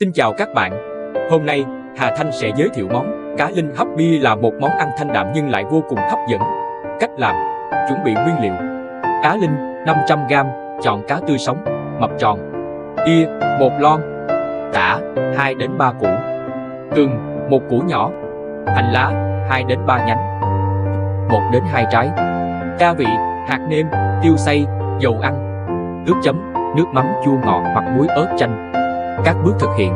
Xin chào các bạn. Hôm nay, Hà Thanh sẽ giới thiệu món cá linh hấp bia là một món ăn thanh đạm nhưng lại vô cùng hấp dẫn. Cách làm: chuẩn bị nguyên liệu. Cá linh 500g, chọn cá tươi sống, mập tròn. Bia 1 lon. Tả 2 đến 3 củ. Gừng 1 củ nhỏ. Hành lá 2 đến 3 nhánh. 1 đến 2 trái. Gia vị: hạt nêm, tiêu xay, dầu ăn. Nước chấm: nước mắm chua ngọt hoặc muối ớt chanh. Các bước thực hiện: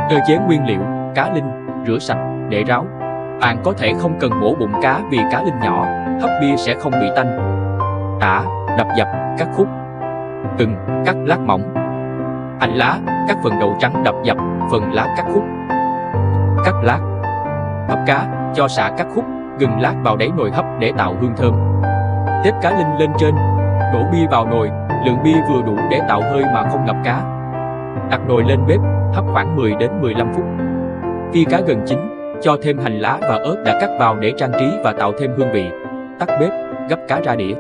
sơ chế nguyên liệu. Cá linh rửa sạch để ráo. Bạn có thể không cần mổ bụng cá vì cá linh nhỏ, hấp bia sẽ không bị tanh. Tả đập dập, cắt khúc. Gừng cắt lát mỏng. Hành lá cắt phần đậu trắng đập dập, phần lá cắt khúc. Cắt lát. Hấp cá: cho sả cắt khúc, gừng lát vào đáy nồi hấp để tạo hương thơm. Xếp cá linh lên trên, đổ bia vào nồi, lượng bia vừa đủ để tạo hơi mà không ngập cá. Đặt nồi lên bếp, hấp khoảng 10 đến 15 phút. Khi cá gần chín, cho thêm hành lá và ớt đã cắt vào để trang trí và tạo thêm hương vị. Tắt bếp, gấp cá ra đĩa.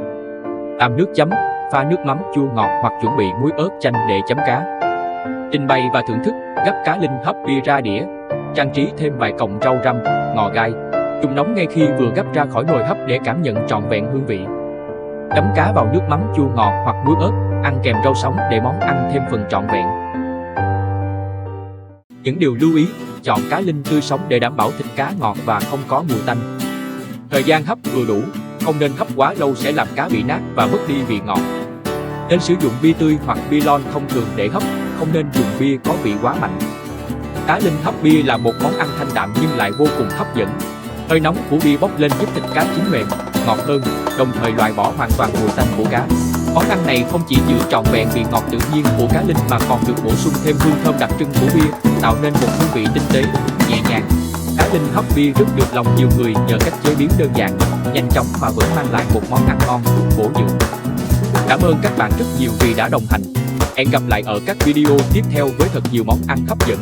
Làm nước chấm, pha nước mắm chua ngọt hoặc chuẩn bị muối ớt chanh để chấm cá. Trình bày và thưởng thức, gấp cá linh hấp bia ra đĩa. Trang trí thêm vài cọng rau răm, ngò gai. Dùng nóng ngay khi vừa gấp ra khỏi nồi hấp để cảm nhận trọn vẹn hương vị. Chấm cá vào nước mắm chua ngọt hoặc muối ớt, ăn kèm rau sống để món ăn thêm phần trọn vẹn. Những điều lưu ý: chọn cá linh tươi sống để đảm bảo thịt cá ngọt và không có mùi tanh. Thời gian hấp vừa đủ, không nên hấp quá lâu sẽ làm cá bị nát và mất đi vị ngọt. Nên sử dụng bia tươi hoặc bia lon thông thường để hấp, không nên dùng bia có vị quá mạnh. Cá linh hấp bia là một món ăn thanh đạm nhưng lại vô cùng hấp dẫn. Hơi nóng của bia bốc lên giúp thịt cá chín mềm, ngọt hơn, đồng thời loại bỏ hoàn toàn mùi tanh của cá. Món ăn này không chỉ giữ trọn vẹn vị ngọt tự nhiên của cá linh mà còn được bổ sung thêm hương thơm đặc trưng của bia, tạo nên một hương vị tinh tế, nhẹ nhàng. Cá linh hấp bia rất được lòng nhiều người nhờ cách chế biến đơn giản, nhanh chóng mà vẫn mang lại một món ăn ngon, bổ dưỡng. Cảm ơn các bạn rất nhiều vì đã đồng hành. Hẹn gặp lại ở các video tiếp theo với thật nhiều món ăn hấp dẫn.